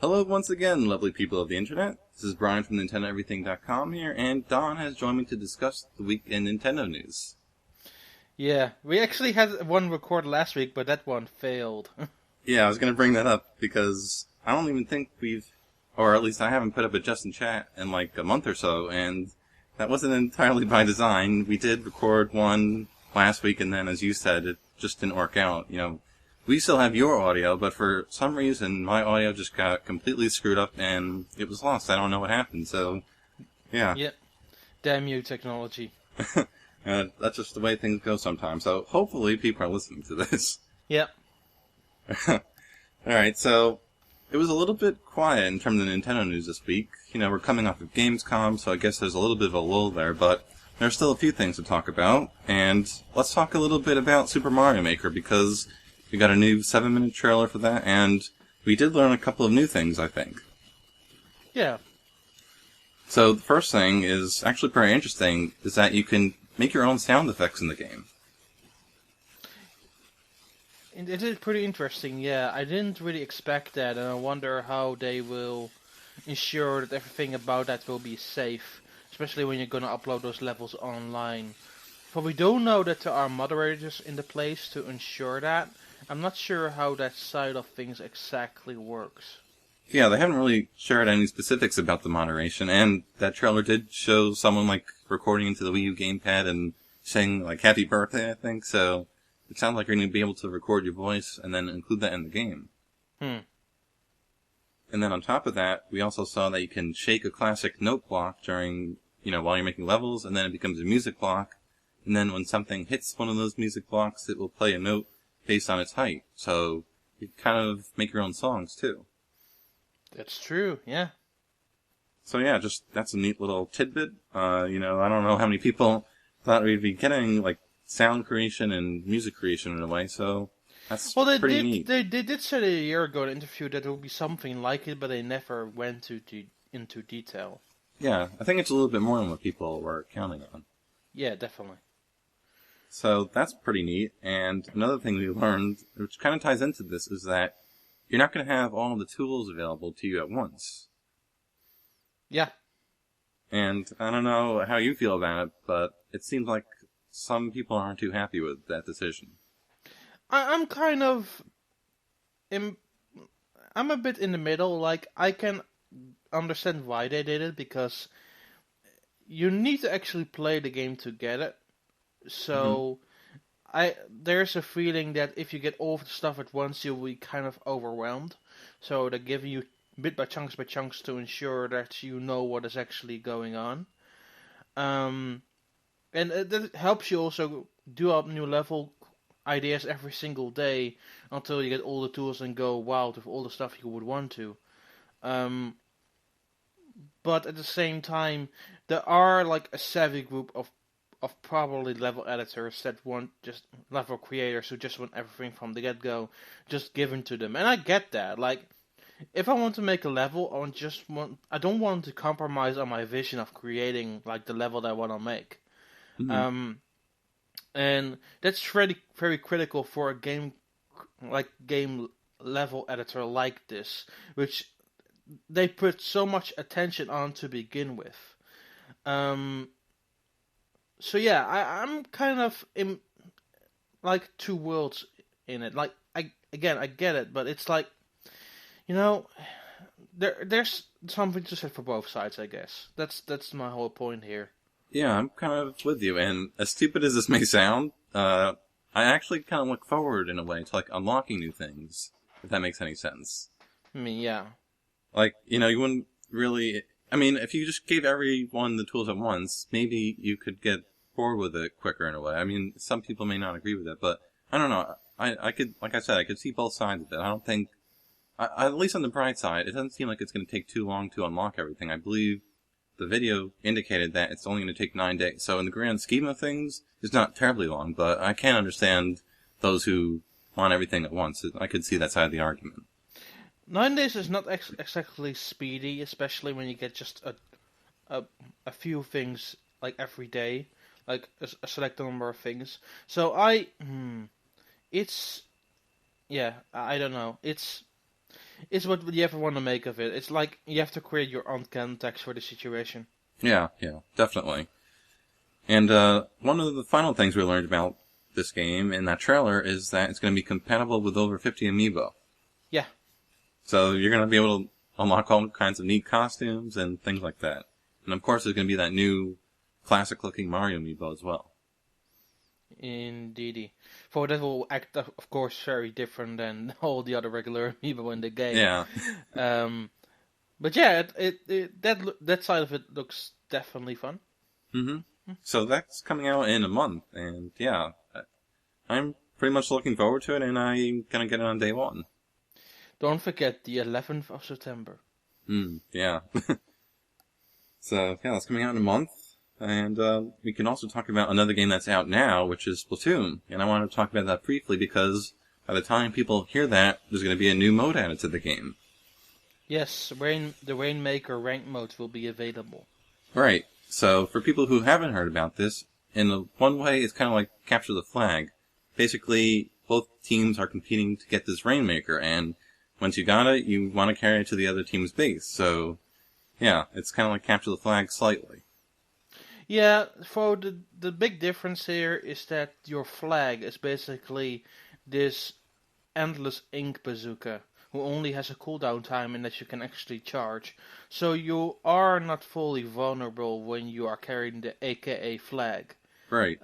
Hello once again, lovely people of the internet. This is Brian from NintendoEverything.com here, and Daan has joined me to discuss the week in Nintendo news. Yeah, we actually had one recorded last week, but that one failed. Yeah, I was going to bring that up because I don't even think or at least I haven't put up a Just in Chat in like a month or so, and that wasn't entirely by design. We did record one last week, and then as you said, it just didn't work out. We still have your audio, but for some reason, my audio just got completely screwed up, and it was lost. I don't know what happened, so, yeah. Yep. Damn you, technology. That's just the way things go sometimes, so hopefully people are listening to this. Yep. Alright, so, it was a little bit quiet in terms of Nintendo news this week. We're coming off of Gamescom, so I guess there's a little bit of a lull there, but there's still a few things to talk about, and let's talk a little bit about Super Mario Maker, because we got a new 7-minute trailer for that, and we did learn a couple of new things, I think. Yeah. So the first thing is actually pretty interesting, is that you can make your own sound effects in the game. It is pretty interesting, yeah. I didn't really expect that, and I wonder how they will ensure that everything about that will be safe, especially when you're going to upload those levels online. But we do know that there are moderators in the place to ensure that. I'm not sure how that side of things exactly works. Yeah, they haven't really shared any specifics about the moderation, and that trailer did show someone, recording into the Wii U gamepad and saying, Happy Birthday, I think, so it sounds like you're going to be able to record your voice and then include that in the game. And then on top of that, we also saw that you can shake a classic note block during, while you're making levels, and then it becomes a music block, and then when something hits one of those music blocks, it will play a note based on its height, so you kind of make your own songs, too. That's true, yeah. So yeah, that's a neat little tidbit. I don't know how many people thought we'd be getting, sound creation and music creation in a way, so that's pretty neat. They did say a year ago in an interview that there would be something like it, but they never went into detail. Yeah, I think it's a little bit more than what people were counting on. Yeah, definitely. So that's pretty neat, and another thing we learned, which kind of ties into this, is that you're not going to have all of the tools available to you at once. Yeah. And I don't know how you feel about it, but it seems like some people aren't too happy with that decision. I'm kind of... I'm a bit in the middle. I can understand why they did it, because you need to actually play the game to get it. So, there's a feeling that if you get all of the stuff at once, you'll be kind of overwhelmed. So they're giving you bit by chunks to ensure that you know what is actually going on. And that helps you also do up new level ideas every single day until you get all the tools and go wild with all the stuff you would want to. But at the same time, there are a savvy group of probably level editors that want just level creators who just want everything from the get-go just given to them. And I get that. If I want to make a level, I don't want to compromise on my vision of creating the level that I want to make. And that's very, very critical for a game level editor like this, which they put so much attention on to begin with. So yeah, I'm kind of in two worlds in it. I get it, but it's there's something to say for both sides, I guess. That's my whole point here. Yeah, I'm kind of with you, and as stupid as this may sound, I actually kind of look forward in a way to unlocking new things, if that makes any sense. I mean, yeah. You wouldn't really... I mean, if you just gave everyone the tools at once, maybe you could get bored with it quicker in a way. I mean, some people may not agree with it, but I don't know. I could, like I said, I could see both sides of it. I don't think, at least on the bright side, it doesn't seem like it's going to take too long to unlock everything. I believe the video indicated that it's only going to take 9 days. So in the grand scheme of things, it's not terribly long, but I can understand those who want everything at once. I could see that side of the argument. 9 days is not exactly speedy, especially when you get just a few things every day, a select number of things. So I don't know. It's what you ever want to make of it. It's like you have to create your own context for the situation. Yeah, definitely. And one of the final things we learned about this game in that trailer is that it's going to be compatible with over 50 amiibo. Yeah. So you're going to be able to unlock all kinds of neat costumes and things like that. And of course there's going to be that new classic-looking Mario amiibo as well. Indeedy. For that will act, of course, very different than all the other regular amiibo in the game. Yeah. But yeah, that side of it looks definitely fun. Mm-hmm. So that's coming out in a month, and yeah, I'm pretty much looking forward to it, and I'm gonna get it on day one. Don't forget the 11th of September. Yeah. So yeah, that's coming out in a month. And we can also talk about another game that's out now, which is Splatoon. And I want to talk about that briefly because by the time people hear that, there's going to be a new mode added to the game. Yes, the Rainmaker rank modes will be available. Right. So for people who haven't heard about this, in one way, it's kind of like capture the flag. Basically, both teams are competing to get this Rainmaker, and once you got it, you want to carry it to the other team's base. So, yeah, it's kind of like capture the flag slightly. Yeah, for the big difference here is that your flag is basically this endless ink bazooka, who only has a cooldown time and that you can actually charge. So you are not fully vulnerable when you are carrying the AKA flag. Right.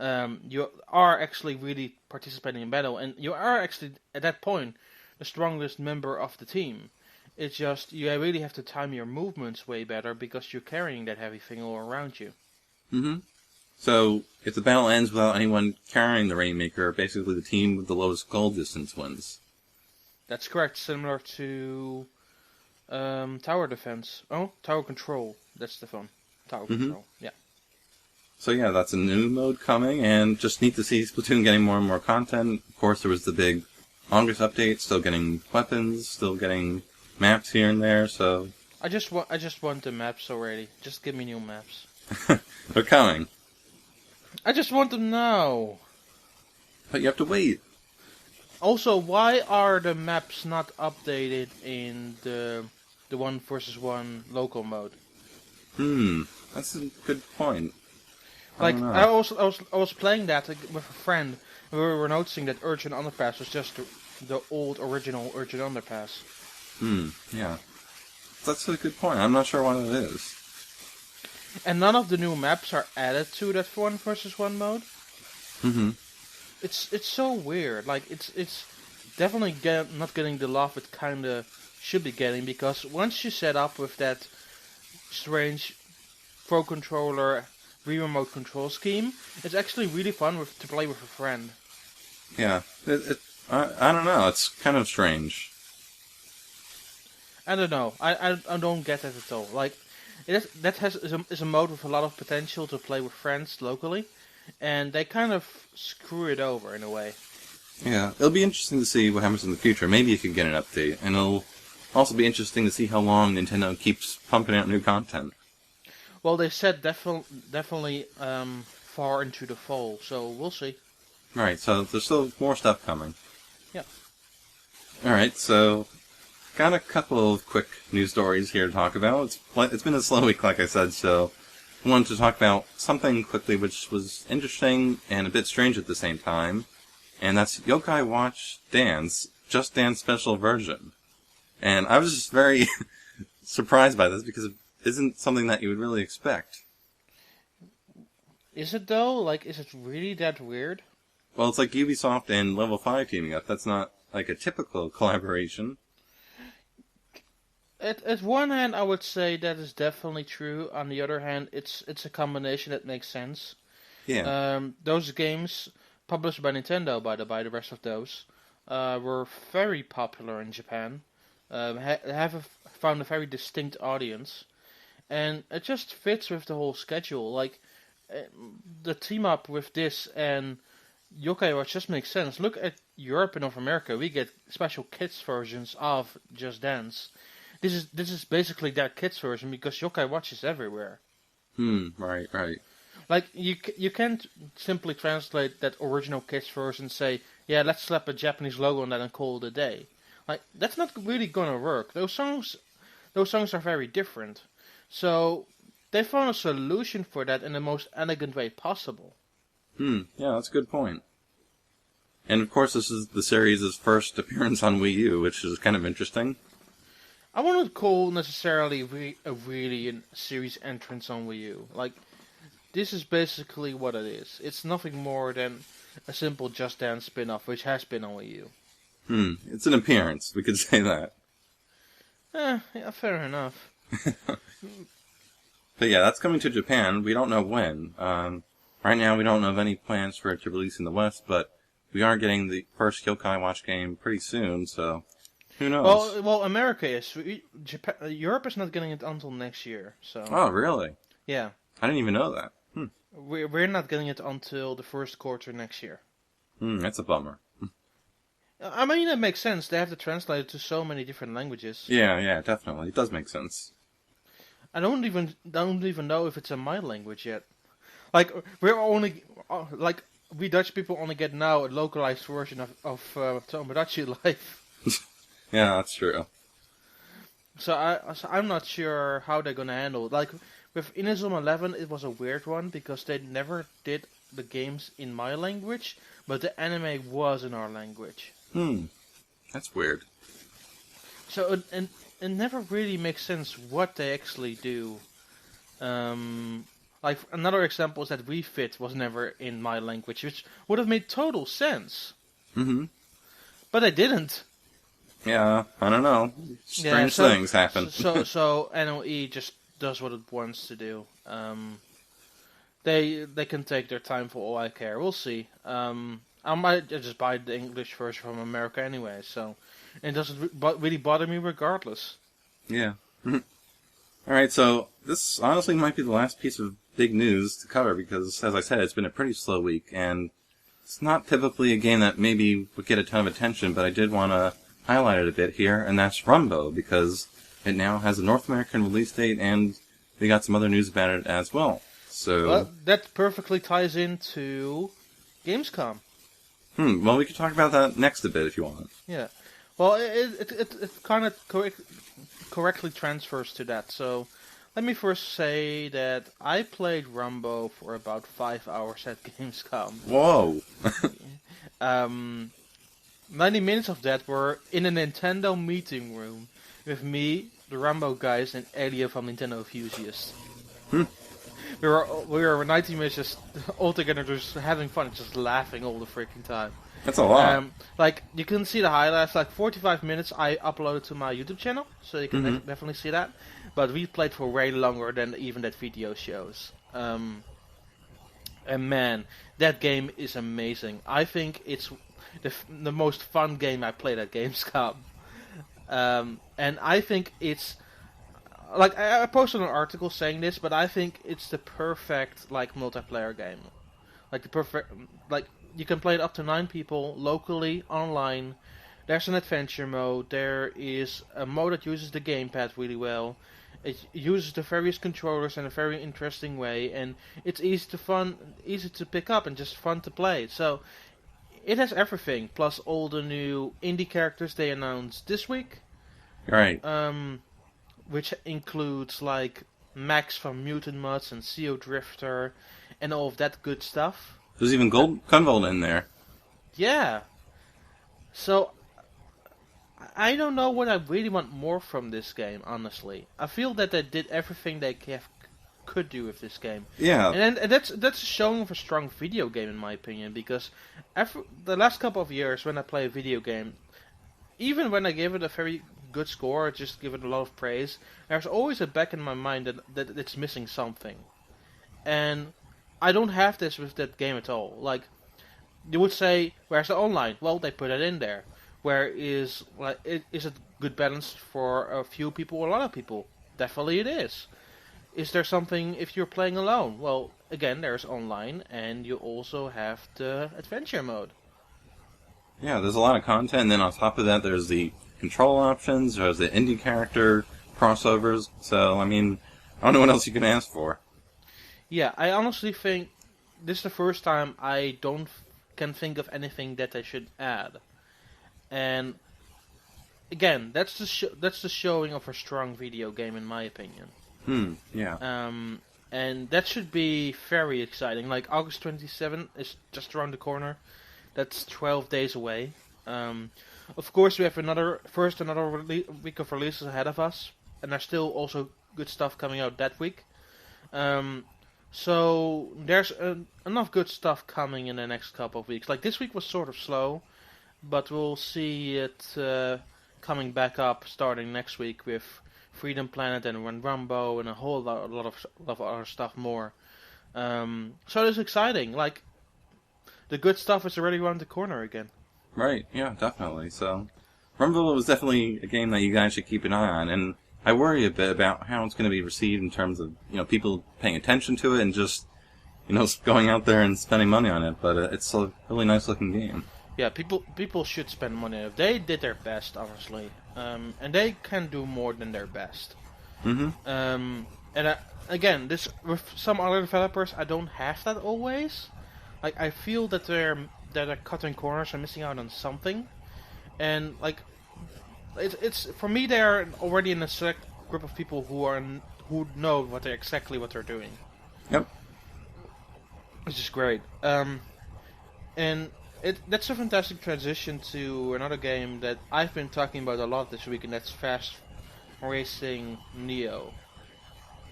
You are actually really participating in battle, and you are actually, at that point, the strongest member of the team. It's just, you really have to time your movements way better because you're carrying that heavy thing all around you. Mm-hmm. So, if the battle ends without anyone carrying the Rainmaker, basically the team with the lowest goal distance wins. That's correct, similar to tower defense. Oh, tower control. That's the fun. Tower control, yeah. So yeah, that's a new mode coming, and just neat to see Splatoon getting more and more content. Of course, there was the big August update, still getting weapons, still getting maps here and there, so... I just want the maps already. Just give me new maps. They're coming. I just want them now. But you have to wait. Also, why are the maps not updated in the 1v1 local mode? That's a good point. Like, I was playing that with a friend, and we were noticing that Urchin Underpass was just the old original Urchin Underpass. Yeah. That's a good point. I'm not sure what it is. And none of the new maps are added to that 1v1 mode. It's so weird. Like, it's definitely not getting the love it kinda should be getting, because once you set up with that strange Pro Controller remote control scheme, it's actually really fun to play with a friend. Yeah. I don't know. It's kind of strange. I don't know. I don't get that at all. Like, is a mode with a lot of potential to play with friends locally, and they kind of screw it over in a way. Yeah, it'll be interesting to see what happens in the future. Maybe you could get an update, and it'll also be interesting to see how long Nintendo keeps pumping out new content. Well, they said definitely far into the fall, so we'll see. Right, so there's still more stuff coming. Yeah. Alright, so got a couple of quick news stories here to talk about. It's been a slow week, like I said, so I wanted to talk about something quickly which was interesting and a bit strange at the same time, and that's Yokai Watch Daan's Just Dance special version. And I was just very surprised by this because it isn't something that you would really expect. Is it though? Like, is it really that weird? Well, it's like Ubisoft and Level 5 teaming up. That's not like a typical collaboration. At one hand, I would say that is definitely true. On the other hand, it's a combination that makes sense. Yeah. Those games, published by Nintendo, by the rest of those, were very popular in Japan. Found a very distinct audience, and it just fits with the whole schedule. Like, the team up with this and Yokai Watch just makes sense. Look at Europe and North America. We get special kids versions of Just Dance. This is basically that kids version because Yokai Watch is everywhere. Right. Like, you can't simply translate that original kids version and say, yeah, let's slap a Japanese logo on that and call it a day. Like that's not really gonna work. Those songs are very different. So they found a solution for that in the most elegant way possible. Yeah, that's a good point. And of course, this is the series' first appearance on Wii U, which is kind of interesting. I wouldn't call necessarily a really series entrance on Wii U. Like, this is basically what it is. It's nothing more than a simple Just Dance spin-off, which has been on Wii U. It's an appearance, we could say that. Yeah, fair enough. But yeah, that's coming to Japan. We don't know when. Right now, we don't know of any plans for it to release in the West, but we are getting the first Yokai Watch game pretty soon, so who knows? Well, America is. Japan, Europe is not getting it until next year. So. Oh, really? Yeah. I didn't even know that. We're not getting it until the first quarter next year. That's a bummer. I mean, it makes sense. They have to translate it to so many different languages. Yeah, definitely. It does make sense. I don't even know if it's in my language yet. Like we Dutch people only get now a localized version of Tomodachi Life. Yeah, that's true. So I'm not sure how they're gonna handle it. Like with Inazuma 11, it was a weird one because they never did the games in my language, but the anime was in our language. That's weird. So it never really makes sense what they actually do. Like another example is that Wii Fit was never in my language, which would have made total sense. But they didn't. Yeah, I don't know. Strange things happen. So NOE just does what it wants to do. They can take their time for all I care. We'll see. I might just buy the English version from America anyway, so it doesn't really bother me regardless. Yeah. Alright, so this honestly might be the last piece of big news to cover because, as I said, it's been a pretty slow week, and it's not typically a game that maybe would get a ton of attention, but I did want to highlight it a bit here, and that's Runbow, because it now has a North American release date, and we got some other news about it as well. So that perfectly ties into Gamescom. Well, we could talk about that next a bit if you want. Yeah. Well, it kind of correctly transfers to that. So, let me first say that I played Runbow for about 5 hours at Gamescom. Whoa! 90 minutes of that were in a Nintendo meeting room with me, the Runbow guys, and Elio from Nintendo Enthusiast. We were 90 minutes just all together, just having fun, just laughing all the freaking time. That's a lot. Like you can see the highlights, like 45 minutes I uploaded to my YouTube channel, so you can definitely see that. But we played for way longer than even that video shows. And man, that game is amazing. I think it's the most fun game I played at Gamescom. And I think it's like I posted an article saying this, but I think it's the perfect like multiplayer game. Like the perfect, like you can play it up to 9 people locally online. There's an adventure mode. There is a mode that uses the gamepad really well. It uses the various controllers in a very interesting way, and it's easy to pick up and just fun to play. So it has everything, plus all the new indie characters they announced this week. Right. Which includes like Max from Mutant Mudds and CO Drifter and all of that good stuff. There's even Gunvolt in there. Yeah. So I don't know what I really want more from this game, honestly. I feel that they did everything they could do with this game. Yeah. And that's a showing of a strong video game, in my opinion, because the last couple of years when I play a video game, even when I give it a very good score, just give it a lot of praise, there's always a back in my mind that it's missing something. And I don't have this with that game at all. Like, you would say, where's the online? Well, they put it in there. Where is it good balance for a few people or a lot of people? Definitely it is. Is there something if you're playing alone? Well, again, there's online, and you also have the adventure mode. Yeah, there's a lot of content, and then on top of that, there's the control options, there's the indie character crossovers, so, I mean, I don't know what else you can ask for. Yeah, I honestly think this is the first time I can think of anything that they should add. And again, that's the showing of a strong video game, in my opinion. Yeah. And that should be very exciting. Like August 27th is just around the corner. That's 12 days away. Of course, we have another week of releases ahead of us, and there's still also good stuff coming out that week. So there's enough good stuff coming in the next couple of weeks. Like this week was sort of slow, but we'll see it coming back up starting next week with Freedom Planet and Runbow and a whole lot of other stuff more. So it's exciting. Like the good stuff is already around the corner again. Right, yeah, definitely. So, Rumble was definitely a game that you guys should keep an eye on, and I worry a bit about how it's going to be received in terms of, people paying attention to it and just, going out there and spending money on it, but it's a really nice looking game. Yeah, people should spend money on it. They did their best, honestly, and they can do more than their best. And again, this with some other developers, I don't have that always. Like I feel that they're cutting corners and missing out on something, and like it's for me they're already in a select group of people who know what they're doing. Yep. Which is great. And that's a fantastic transition to another game that I've been talking about a lot this week, and that's Fast Racing Neo.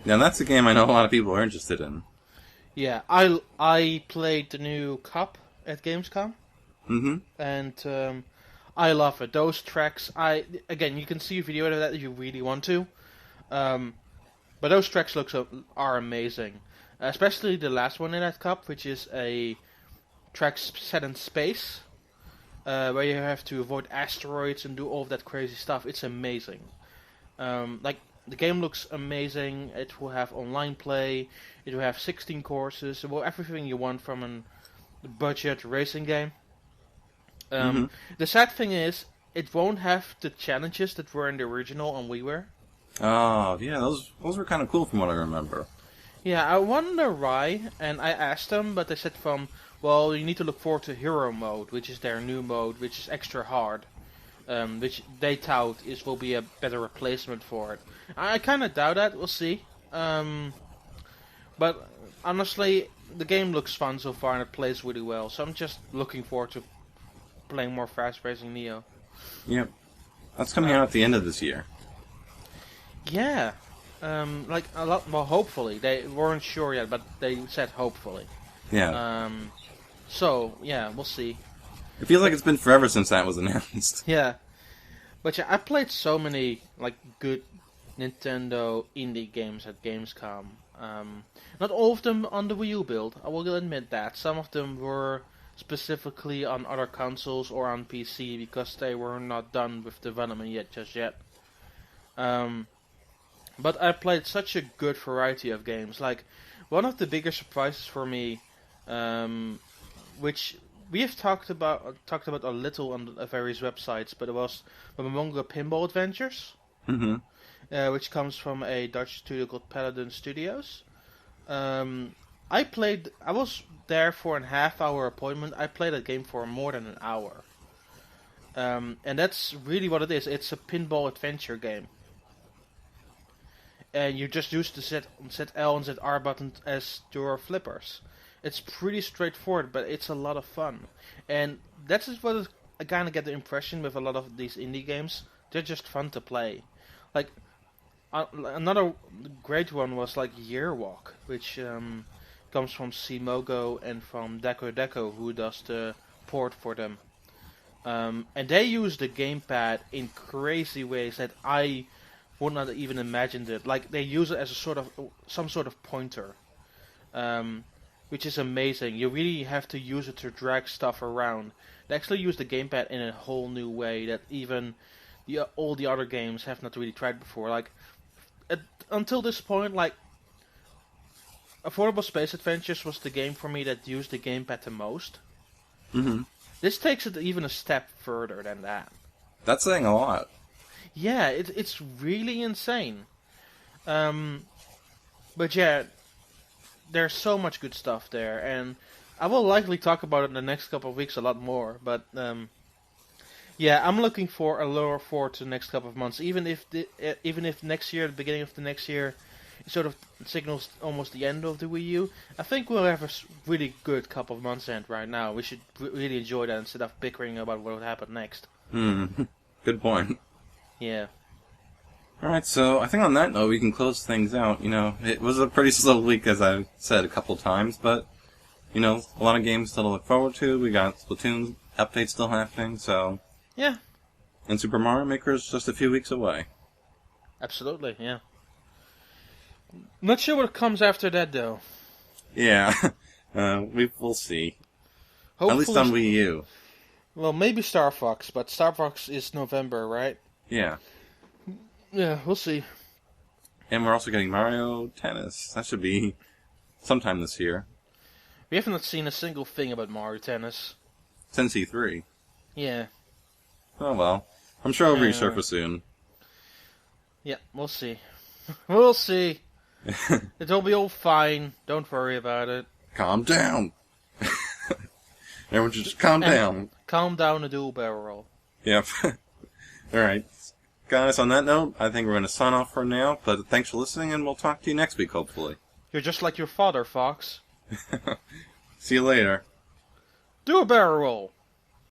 Now that's a game I know a lot of people are interested in. Yeah, I played the new Cup at Gamescom. And I love it. Those tracks, again, you can see a video of that if you really want to. But those tracks are amazing. Especially the last one in that Cup, which is a track set in space, where you have to avoid asteroids and do all of that crazy stuff. It's amazing. Like, the game looks amazing. It will have online play. It will have 16 courses. It will have everything you want from a budget racing game. The sad thing is, it won't have the challenges that were in the original on WiiWare. Oh, yeah, those were kind of cool from what I remember. Yeah, I wonder why, and I asked them, but they said well, you need to look forward to Hero Mode, which is their new mode, which is extra hard, which they tout will be a better replacement for it. I kind of doubt that, we'll see. But honestly, the game looks fun so far and it plays really well, so I'm just looking forward to playing more Fast Racing Neo. Yep. That's coming out at the end of this year. Yeah. Like a lot more, hopefully. They weren't sure yet, but they said hopefully. Yeah. So, yeah, we'll see. It feels like it's been forever since that was announced. Yeah. But yeah, I played so many like good Nintendo indie games at Gamescom. Not all of them on the Wii U build, I will admit that. Some of them were specifically on other consoles or on PC because they were not done with development just yet. But I played such a good variety of games. Like, one of the bigger surprises for me, which we have talked about a little on various websites, but it was among the Pinball Adventures, which comes from a Dutch studio called Paladin Studios. I was there for a half-hour appointment. I played that game for more than an hour. And that's really what it is. It's a pinball adventure game. And you just use the ZL and ZR buttons as your flippers. It's pretty straightforward, but it's a lot of fun. And that's just what I kind of get the impression with a lot of these indie games. They're just fun to play. Like, another great one was like Yearwalk, which comes from Simogo and from Deco, who does the port for them. And they use the gamepad in crazy ways that I would not even imagined it. Like, they use it as some sort of pointer, which is amazing. You really have to use it to drag stuff around. They actually use the gamepad in a whole new way that even all the other games have not really tried before. Like, until this point, like, Affordable Space Adventures was the game for me that used the gamepad the most. This takes it even a step further than that. That's saying a lot. Yeah, it's really insane. But yeah, there's so much good stuff there, and I will likely talk about it in the next couple of weeks a lot more. But Yeah, I'm looking for a lower forward to the next couple of months. Even if next year, the beginning of the next year, sort of signals almost the end of the Wii U. I think we'll have a really good couple of months end right now. We should really enjoy that instead of bickering about what will happen next. Good point. Yeah. Alright, so I think on that note we can close things out. It was a pretty slow week, as I've said a couple times, but, a lot of games still to look forward to. We got Splatoon updates still happening, so... Yeah. And Super Mario Maker is just a few weeks away. Absolutely, yeah. Not sure what comes after that, though. Yeah, we'll see. Hopefully, at least on Wii U. Well, maybe Star Fox, but Star Fox is November, right? Yeah. Yeah, we'll see. And we're also getting Mario Tennis. That should be sometime this year. We haven't seen a single thing about Mario Tennis. Since E3. Yeah. Oh well. I'm sure it'll resurface soon. Yeah, we'll see. We'll see. It'll be all fine. Don't worry about it. Calm down. Everyone just calm down. Calm down and do a barrel roll. Yep. Alright. Guys, on that note, I think we're going to sign off for now, but thanks for listening, and we'll talk to you next week, hopefully. You're just like your father, Fox. See you later. Do a barrel roll.